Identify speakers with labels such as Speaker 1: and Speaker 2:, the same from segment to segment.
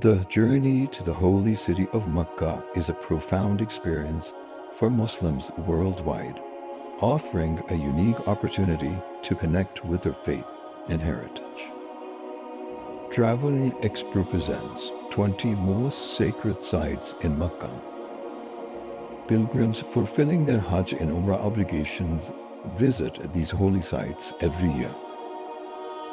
Speaker 1: The journey to the holy city of Mecca is a profound experience for Muslims worldwide, offering a unique opportunity to connect with their faith and heritage. Travelexpro presents 20 most sacred sites in Mecca. Pilgrims fulfilling their Hajj and Umrah obligations visit these holy sites every year.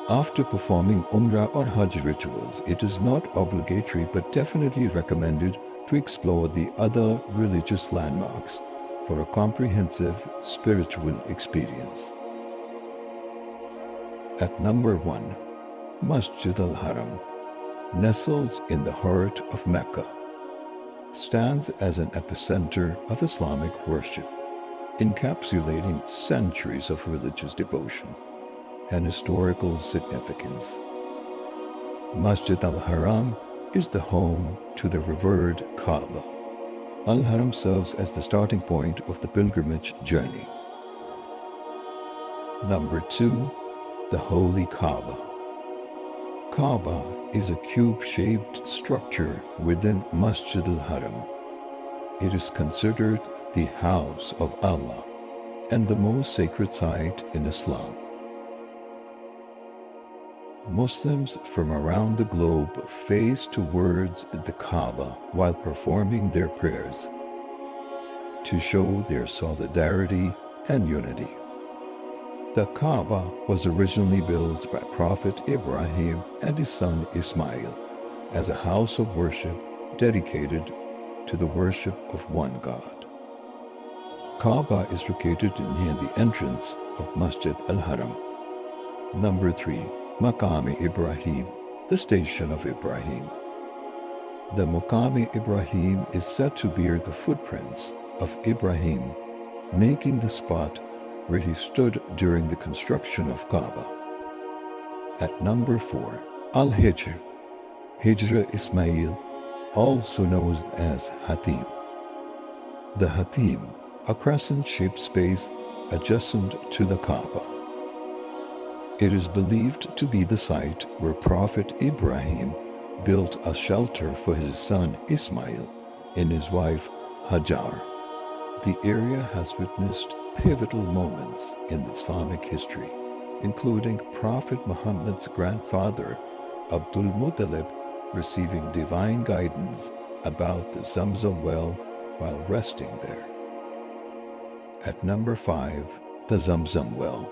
Speaker 1: After performing Umrah or Hajj rituals, it is not obligatory but definitely recommended to explore the other religious landmarks for a comprehensive spiritual experience. At number 1, Masjid al-Haram, nestled in the heart of Mecca, stands as an epicenter of Islamic worship, encapsulating centuries of religious devotion and historical significance. Masjid al-Haram is the home to the revered Kaaba. Al-Haram serves as the starting point of the pilgrimage journey. Number 2, the Holy Kaaba. Kaaba is a cube-shaped structure within Masjid al-Haram. It is considered the house of Allah and the most sacred site in Islam. Muslims from around the globe face towards the Kaaba while performing their prayers to show their solidarity and unity. The Kaaba was originally built by Prophet Ibrahim and his son Ismail as a house of worship dedicated to the worship of one God. Kaaba is located near the entrance of Masjid al-Haram. Number 3, Maqam Ibrahim, the Station of Ibrahim. The Maqam Ibrahim is said to bear the footprints of Ibrahim, making the spot where he stood during the construction of Kaaba. At number 4, Al-Hijr, Hijra Ismail, also known as Hatim. The Hatim, a crescent-shaped space adjacent to the Kaaba. It is believed to be the site where Prophet Ibrahim built a shelter for his son Ismail and his wife Hajar. The area has witnessed pivotal moments in Islamic history, including Prophet Muhammad's grandfather Abdul Muttalib receiving divine guidance about the Zamzam well while resting there. At number 5, the Zamzam well.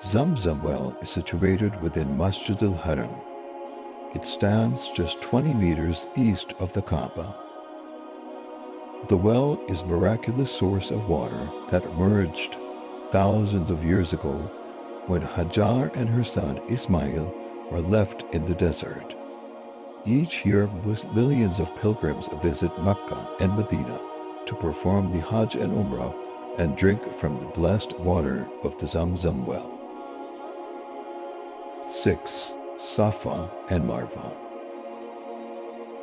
Speaker 1: Zamzam well is situated within Masjid al-Haram. It stands just 20 meters east of the Kaaba. The well is a miraculous source of water that emerged thousands of years ago when Hajar and her son Ismail were left in the desert. Each year, millions of pilgrims visit Mecca and Medina to perform the Hajj and Umrah and drink from the blessed water of the Zamzam well. 6. Safa and Marwa.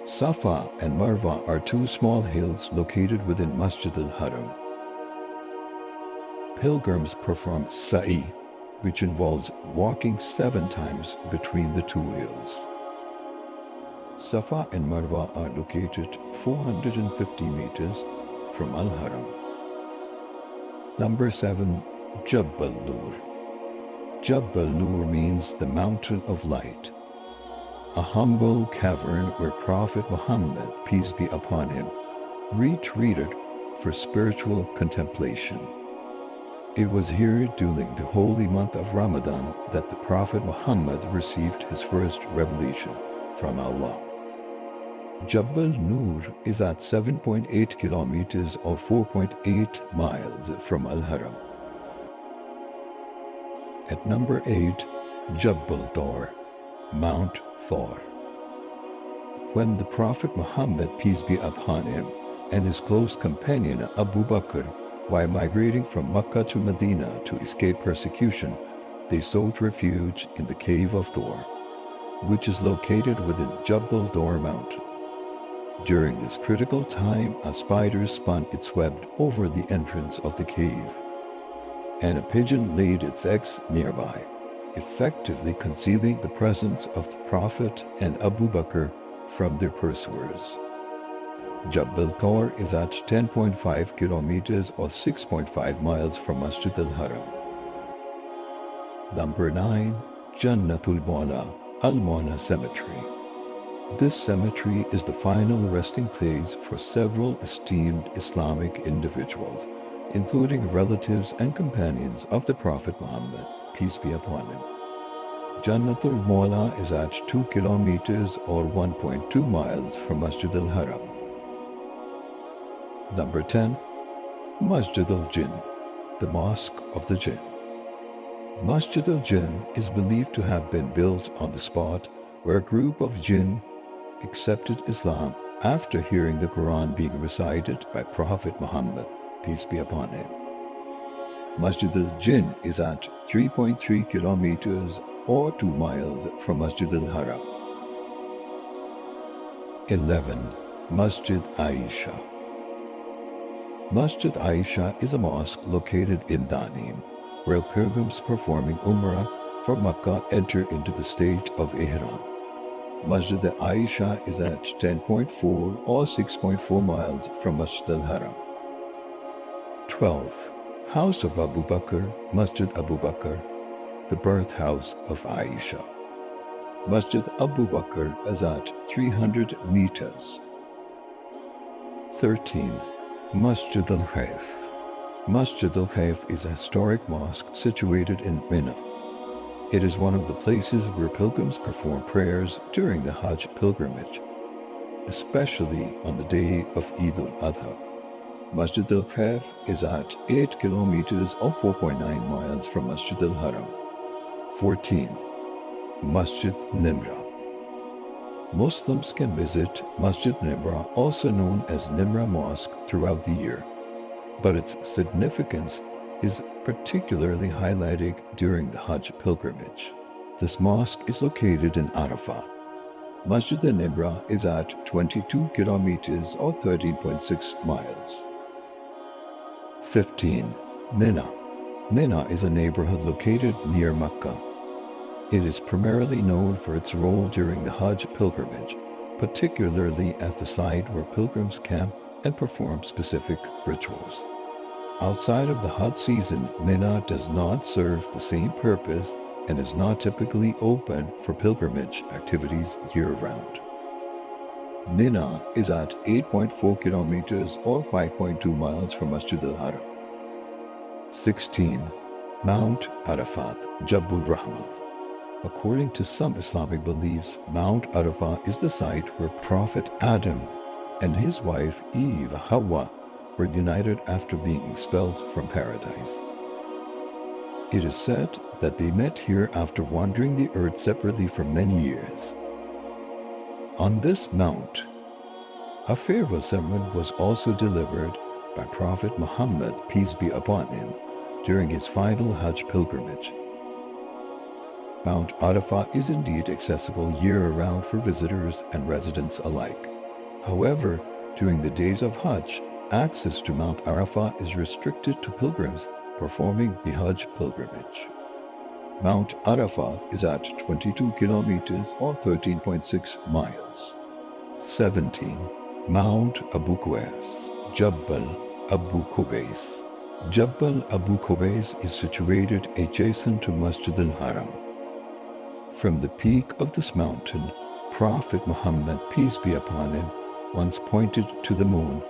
Speaker 1: Safa and Marwa are two small hills located within Masjid al-Haram. Pilgrims perform sa'i, which involves walking 7 times between the two hills. Safa and Marwa are located 450 meters from Al-Haram. Number 7, Jabal Nur. Jabal Nur means the mountain of light, a humble cavern where Prophet Muhammad, peace be upon him, retreated for spiritual contemplation. It was here during the holy month of Ramadan that the Prophet Muhammad received his first revelation from Allah. Jabal Nur is at 7.8 kilometers or 4.8 miles from Al-Haram. At number 8, Jabal Thor, Mount Thor. When the Prophet Muhammad, peace be upon him, and his close companion Abu Bakr, while migrating from Makkah to Medina to escape persecution, they sought refuge in the Cave of Thor, which is located within Jabal Thor Mountain. During this critical time, a spider spun its web over the entrance of the cave, and a pigeon laid its eggs nearby, effectively concealing the presence of the Prophet and Abu Bakr from their pursuers. Jabal Tor is at 10.5 kilometers or 6.5 miles from Masjid al-Haram. Number 9. Jannatul Mawla, Al-Mawla Cemetery. This cemetery is the final resting place for several esteemed Islamic individuals, including relatives and companions of the Prophet Muhammad, peace be upon him. Jannatul Mawla is at 2 kilometers or 1.2 miles from Masjid al-Haram. Number 10. Masjid al-Jinn, the Mosque of the Jinn. Masjid al-Jinn is believed to have been built on the spot where a group of jinn accepted Islam after hearing the Quran being recited by Prophet Muhammad, peace be upon him. Masjid al-Jinn is at 3.3 kilometers or 2 miles from Masjid al-Haram. 11. Masjid Aisha. Masjid Aisha is a mosque located in Danim, where pilgrims performing Umrah for Makkah enter into the state of Ihram. Masjid Aisha is at 10.4 or 6.4 miles from Masjid al-Haram. 12. House of Abu Bakr, Masjid Abu Bakr, the birthhouse of Aisha. Masjid Abu Bakr is at 300 meters. 13. Masjid al-Khayf. Masjid al-Khayf is a historic mosque situated in Mina. It is one of the places where pilgrims perform prayers during the Hajj pilgrimage, especially on the day of Eid al-Adha. Masjid al-Khayf is at 8 kilometers or 4.9 miles from Masjid al-Haram. 14. Masjid Nimra. Muslims can visit Masjid Nimra, also known as Nimra Mosque, throughout the year, but its significance is particularly highlighted during the Hajj pilgrimage. This mosque is located in Arafat. Masjid Nimra is at 22 kilometers or 13.6 miles. 15. Mina. Mina is a neighborhood located near Makkah. It is primarily known for its role during the Hajj pilgrimage, particularly as the site where pilgrims camp and perform specific rituals. Outside of the hot season, Mina does not serve the same purpose and is not typically open for pilgrimage activities year-round. Mina is at 8.4 kilometers or 5.2 miles from Masjid al-Haram. 16. Mount Arafat, Jabal Rahmah. According to some Islamic beliefs, Mount Arafat is the site where Prophet Adam and his wife Eve, Hawa, were united after being expelled from paradise. It is said that they met here after wandering the earth separately for many years. On this mount, a farewell sermon was also delivered by Prophet Muhammad, peace be upon him, during his final Hajj pilgrimage. Mount Arafat is indeed accessible year-round for visitors and residents alike. However, during the days of Hajj, access to Mount Arafat is restricted to pilgrims performing the Hajj pilgrimage. Mount Arafat is at 22 kilometers or 13.6 miles. 17. Mount Abu Qubays, Jabal Abu Qubays. Jabal Abu Qubays is situated adjacent to Masjid al-Haram. From the peak of this mountain, Prophet Muhammad, peace be upon him, once pointed to the moon,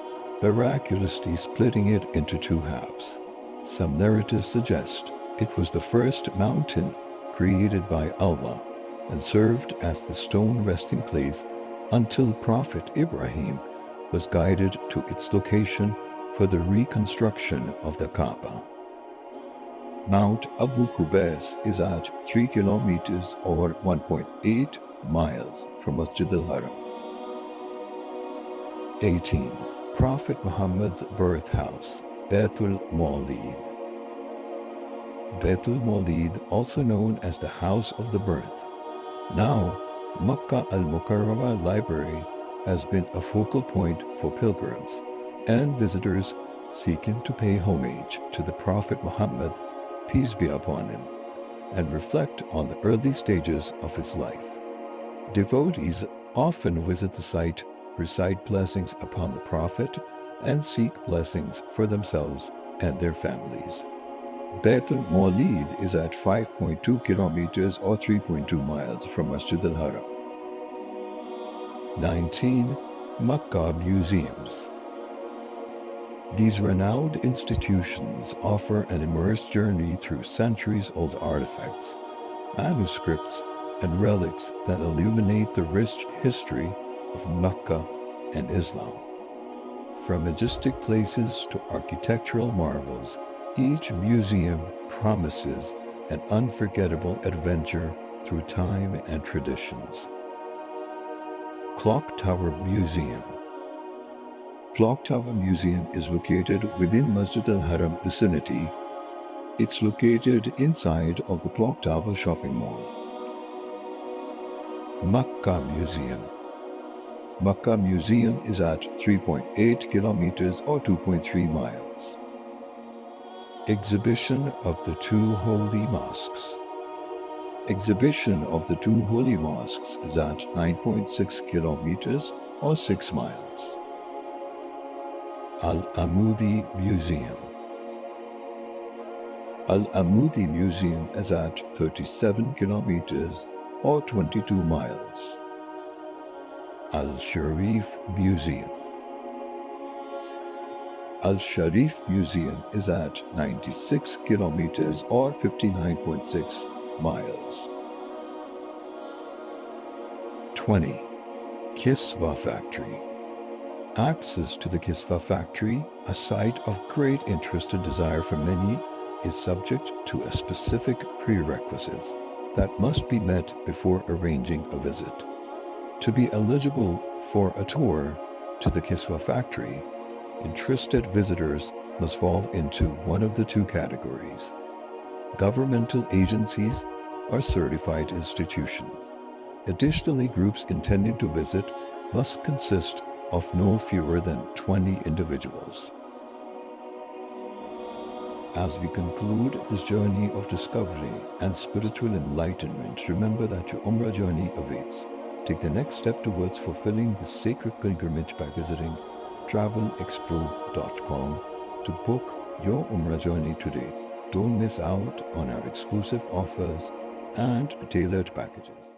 Speaker 1: miraculously splitting it into two halves. Some narratives suggest it was the first mountain created by Allah and served as the stone resting place until Prophet Ibrahim was guided to its location for the reconstruction of the Kaaba. Mount Abu Qubays is at 3 kilometers or 1.8 miles from Masjid al-Haram. 18. Prophet Muhammad's birthhouse, Baitul Mawlid. Baitul Mawlid, also known as the House of the Birth. Now, Makkah al-Mukarramah Library has been a focal point for pilgrims and visitors seeking to pay homage to the Prophet Muhammad, peace be upon him, and reflect on the early stages of his life. Devotees often visit the site, recite blessings upon the Prophet, and seek blessings for themselves and their families. Beit al-Mawlid is at 5.2 kilometers or 3.2 miles from Masjid al-Haram. 19. Makkah Museums. These renowned institutions offer an immersive journey through centuries-old artifacts, manuscripts, and relics that illuminate the rich history of Mecca and Islam. From majestic places to architectural marvels, each museum promises an unforgettable adventure through time and traditions. Clock Tower Museum. Clock Tower Museum is located within Masjid al-Haram vicinity. It's located inside of the Clock Tower shopping mall. Makkah Museum. Makkah Museum is at 3.8 kilometers or 2.3 miles. Exhibition of the Two Holy Mosques. Exhibition of the Two Holy Mosques is at 9.6 kilometers or 6 miles. Al-Amoudi Museum. Al-Amoudi Museum is at 37 kilometers or 22 miles. Al-Sharif Museum. Al-Sharif Museum is at 96 kilometers or 59.6 miles. 20. Kiswa Factory. Access to the Kiswa Factory, a site of great interest and desire for many, is subject to a specific prerequisites that must be met before arranging a visit. To be eligible for a tour to the Kiswa Factory, interested visitors must fall into one of the two categories: governmental agencies or certified institutions. Additionally, groups intending to visit must consist of no fewer than 20 individuals. As we conclude this journey of discovery and spiritual enlightenment, remember that your Umrah journey awaits. Take the next step towards fulfilling this sacred pilgrimage by visiting Travelexpro.com to book your Umrah journey today. Don't miss out on our exclusive offers and tailored packages.